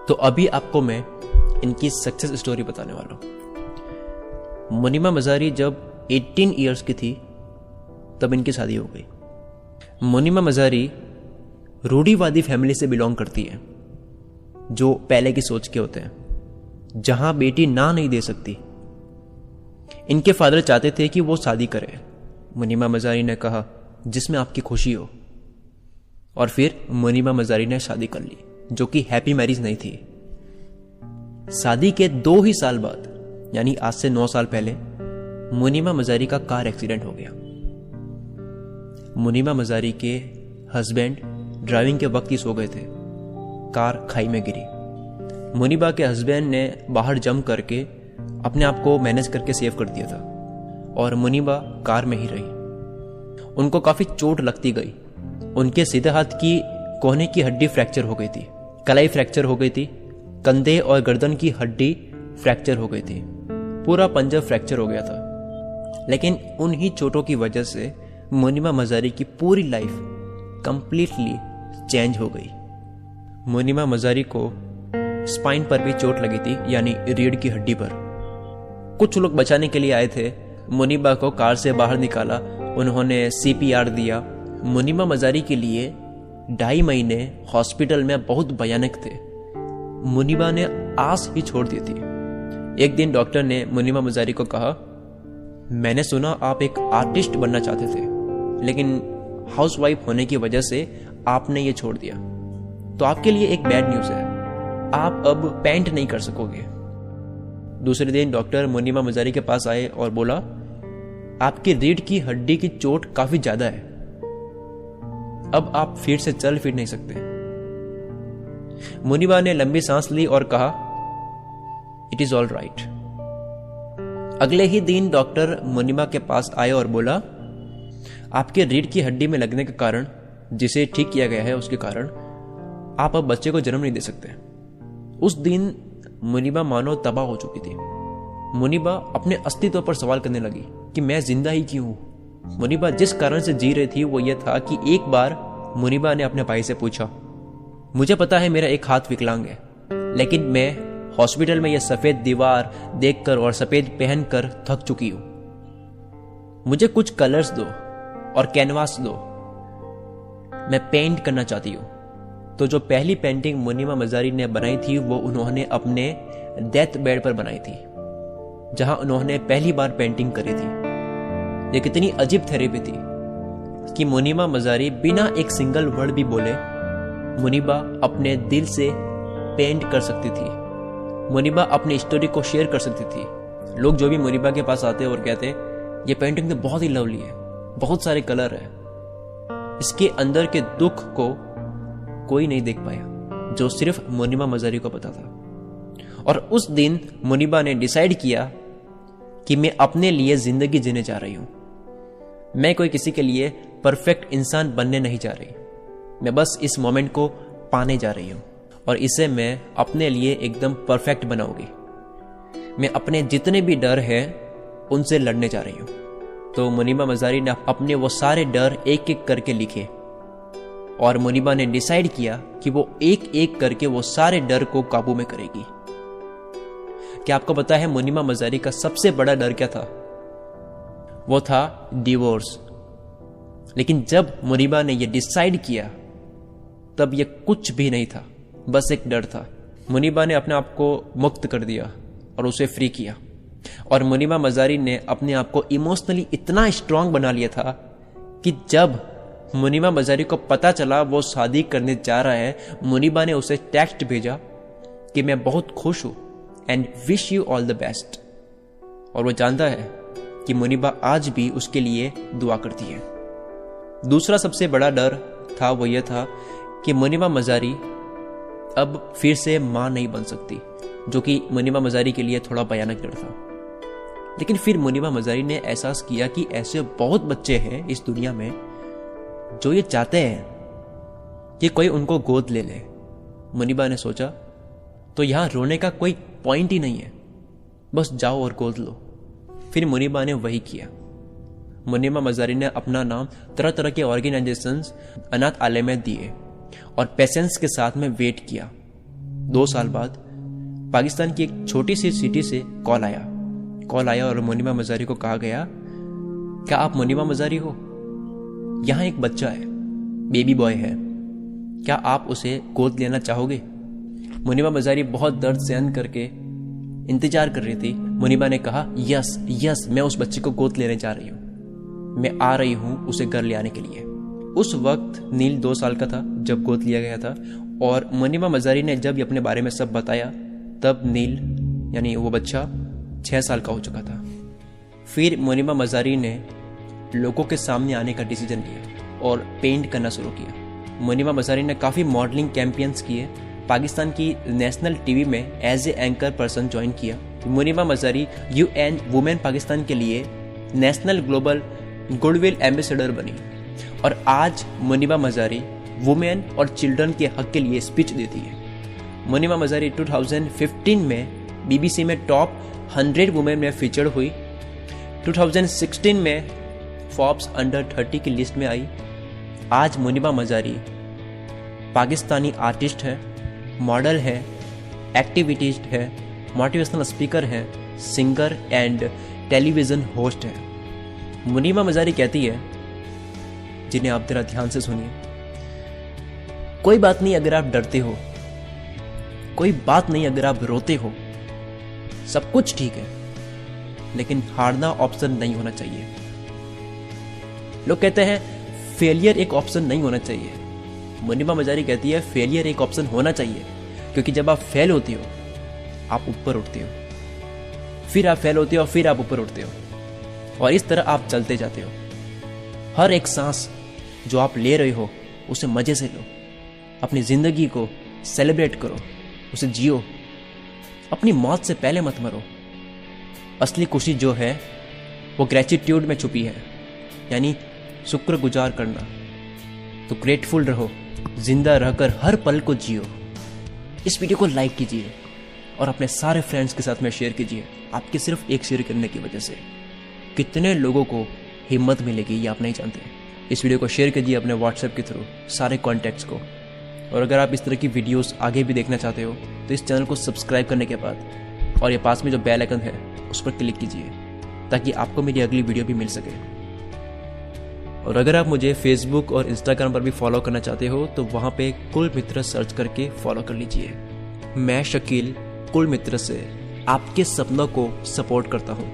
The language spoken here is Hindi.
तो अभी आपको मैं इनकी सक्सेस स्टोरी बताने वाला हूँ। मुनीमा मज़ारी जब 18 इयर्स की थी तब इनकी शादी हो गई। मुनीमा मज़ारी रूढ़िवादी फैमिली से बिलोंग करती है, जो पहले की सोच के होते हैं, जहां बेटी ना नहीं दे सकती। इनके फादर चाहते थे कि वो शादी करे। मुनीमा मज़ारी ने कहा जिसमें आपकी खुशी हो, और फिर मुनीमा मज़ारी ने शादी कर ली, जो कि हैप्पी मैरिज नहीं थी। शादी के 2 ही साल बाद, यानी आज से 9 साल पहले, मुनीमा मज़ारी का कार एक्सीडेंट हो गया। मुनीमा मज़ारी के हस्बैंड ड्राइविंग के वक्त ही सो गए थे। कार खाई में गिरी। मुनीबा के हस्बैंड ने बाहर जंप करके अपने आप को मैनेज करके सेव कर दिया था, और मुनीबा कार में ही रही। उनको काफी चोट लगती गई। उनके सीधे हाथ की कोहनी की हड्डी फ्रैक्चर हो गई थी, कलाई फ्रैक्चर हो गई थी, कंधे और गर्दन की हड्डी फ्रैक्चर हो गई थी, पूरा पंजा फ्रैक्चर हो गया था। लेकिन उन्हीं चोटों की वजह से मुनीमा मज़ारी की पूरी लाइफ कंप्लीटली चेंज हो गई। मुनीमा मज़ारी को स्पाइन पर भी चोट लगी थी, यानी रीढ़ की हड्डी पर। कुछ लोग बचाने के लिए आए थे। मुनीबा को कार से बाहर निकाला, उन्होंने CPR दिया। मुनीमा मज़ारी के लिए 2.5 महीने हॉस्पिटल में बहुत भयानक थे। मुनीबा ने आस ही छोड़ दी थी। एक दिन डॉक्टर ने मुनीमा मज़ारी को कहा, मैंने सुना आप एक आर्टिस्ट बनना चाहते थे, लेकिन हाउसवाइफ होने की वजह से आपने ये छोड़ दिया। तो आपके लिए एक बैड न्यूज़ है, आप अब पेंट नहीं कर सकोगे। दूसरे दिन डॉक्टर मुनीमा मज़ारी के पास आए और बोला, आपकी रीढ़ की हड्डी की चोट काफी ज्यादा है, अब आप फिर से चल फिर नहीं सकते। मुनीबा ने लंबी सांस ली और कहा, इट इज ऑल राइट। अगले ही दिन डॉक्टर मुनीबा के पास आए और बोला, आपके रीढ़ की हड्डी में लगने के कारण, जिसे ठीक किया गया है उसके कारण, आप अब बच्चे को जन्म नहीं दे सकते। उस दिन मुनीबा मानो तबाह हो चुकी थी। मुनीबा अपने अस्तित्व पर सवाल करने लगी कि मैं जिंदा ही क्यों हूं। मुनीबा जिस कारण से जी रही थी वो ये था कि एक बार मुनीबा ने अपने भाई से पूछा, मुझे पता है मेरा एक हाथ विकलांग है, लेकिन मैं हॉस्पिटल में यह सफेद दीवार देखकर और सफेद पहनकर थक चुकी हूं। मुझे कुछ कलर्स दो और कैनवास दो, मैं पेंट करना चाहती हूं। तो जो पहली पेंटिंग मुनीमा मज़ारी ने बनाई थी वो उन्होंने अपने डेथ बेड पर बनाई थी, जहां उन्होंने पहली बार पेंटिंग करी थी। ये कितनी अजीब थेरेपी थी कि मुनीमा मज़ारी बिना एक सिंगल वर्ड भी बोले मुनीबा अपने दिल से पेंट कर सकती थी। मुनीबा अपनी स्टोरी को शेयर कर सकती थी। लोग जो भी मुनीबा के पास आते और कहते, ये पेंटिंग तो बहुत ही लवली है, बहुत सारे कलर है, इसके अंदर के दुख को कोई नहीं देख पाया, जो सिर्फ मुनीमा मज़ारी को पता था। और उस दिन मुनीबा ने डिसाइड किया कि मैं अपने लिए जिंदगी जीने जा रही हूं। मैं कोई किसी के लिए परफेक्ट इंसान बनने नहीं जा रही, मैं बस इस मोमेंट को पाने जा रही हूं, और इसे मैं अपने लिए एकदम परफेक्ट बनाऊंगी। मैं अपने जितने भी डर हैं उनसे लड़ने जा रही हूं। तो मुनीमा मज़ारी ने अपने वो सारे डर एक एक करके लिखे, और मुनीबा ने डिसाइड किया कि वो एक एक करके वो सारे डर को काबू में करेगी। क्या आपको पता है मुनीमा मज़ारी का सबसे बड़ा डर क्या था? वो था डिवोर्स। लेकिन जब मुनीबा ने ये डिसाइड किया तब ये कुछ भी नहीं था, बस एक डर था। मुनीबा ने अपने आप को मुक्त कर दिया और उसे फ्री किया, और मुनीमा मज़ारी ने अपने आप को इमोशनली इतना स्ट्रांग बना लिया था कि जब मुनीमा मज़ारी को पता चला वो शादी करने जा रहा है, मुनीबा ने उसे टेक्स्ट भेजा कि मैं बहुत खुश हूं and wish you all the best. और वो जानता है कि मुनीबा आज भी उसके लिए दुआ करती है। दूसरा सबसे बड़ा डर था वो ये था कि मुनीमा मज़ारी अब फिर से मां नहीं बन सकती, जो कि मुनीमा मज़ारी के लिए थोड़ा भयानक डर था। लेकिन फिर मुनीमा मज़ारी ने एहसास किया कि ऐसे बहुत बच्चे हैं इस दुनिया में जो ये चाहते हैं कि कोई उनको गोद ले ले। मुनीबा ने सोचा, तो यहां रोने का कोई पॉइंट ही नहीं है, बस जाओ और गोद लो। फिर मुनीबा ने वही किया। मुनीमा मज़ारी ने अपना नाम तरह तरह के ऑर्गेनाइजेशंस, अनाथ आलय में दिए और पेशेंस के साथ में वेट किया 2 साल बाद पाकिस्तान की एक छोटी सी सिटी से कॉल आया और मुनीमा मजारी को कहा गया, क्या आप मुनीमा मजारी हो? यहाँ एक बच्चा है, बेबी बॉय है, क्या आप उसे गोद लेना चाहोगे? मुनीमा मजारी बहुत दर्द सहन करके इंतजार कर रही थी। मुनीमा ने कहा, यस, मैं उस बच्चे को गोद लेने जा रही हूँ, मैं आ रही हूँ उसे घर ले आने के लिए। उस वक्त नील 2 साल का था जब गोद लिया गया था, और मुनीमा मजारी ने जब अपने बारे में सब बताया तब नील यानी वो बच्चा 6 साल का हो चुका था। फिर मुनीमा मजारी ने लोगों के सामने आने का डिसीजन लिया और पेंट करना शुरू किया। मुनीमा मजारी ने काफ़ी मॉडलिंग कैंपेन्स किए, पाकिस्तान की नेशनल टीवी में as a anchor person join किया। मुनीमा मजारी UN वुमेन पाकिस्तान के लिए नेशनल ग्लोबल गुडविल एम्बेसडर बनी, और आज मुनीमा मजारी वुमेन और चिल्ड्रन के हक के लिए स्पीच देती है। मुनीमा मजारी 2015 में BBC में टॉप 100 वुमेन में फीचर्ड हुई। 2016 में फोर्ब्स अंडर 30 की लिस्ट में आई। आज मुनीमा मजारी पाकिस्तानी आर्टिस्ट है, मॉडल है, एक्टिविस्ट है, मोटिवेशनल स्पीकर है, सिंगर एंड टेलीविजन होस्ट है। मुनीमा मजारी कहती है, जिन्हें आप जरा ध्यान से सुनिए, कोई बात नहीं अगर आप डरते हो, कोई बात नहीं अगर आप रोते हो, सब कुछ ठीक है, लेकिन हारना ऑप्शन नहीं होना चाहिए। लोग कहते हैं फेलियर एक ऑप्शन नहीं होना चाहिए। मुनीमा मजारी कहती है फेलियर एक ऑप्शन होना चाहिए, क्योंकि जब आप फेल होती हो आप ऊपर उठते हो, फिर आप फेल होते हो, फिर आप ऊपर उठते हो, और इस तरह आप चलते जाते हो। हर एक सांस जो आप ले रहे हो उसे मजे से लो, अपनी जिंदगी को सेलिब्रेट करो, उसे जियो, अपनी मौत से पहले मत मरो। असली खुशी जो है वो ग्रेटिट्यूड में छुपी है, यानी शुक्रगुजार करना। तो ग्रेटफुल रहो, जिंदा रहकर हर पल को जियो। इस वीडियो को लाइक कीजिए और अपने सारे फ्रेंड्स के साथ में शेयर कीजिए। आपके सिर्फ एक शेयर करने की वजह से कितने लोगों को हिम्मत मिलेगी ये आप नहीं जानते। इस वीडियो को शेयर कीजिए अपने व्हाट्सएप के थ्रू सारे कॉन्टैक्ट्स को। और अगर आप इस तरह की वीडियोस आगे भी देखना चाहते हो तो इस चैनल को सब्सक्राइब करने के बाद और ये पास में जो बेल आइकन है उस पर क्लिक कीजिए, ताकि आपको मेरी अगली वीडियो भी मिल सके। और अगर आप मुझे फेसबुक और इंस्टाग्राम पर भी फॉलो करना चाहते हो तो वहाँ पे कुल मित्र सर्च करके फॉलो कर लीजिए। मैं शकील कुल मित्र से आपके सपनों को सपोर्ट करता हूँ।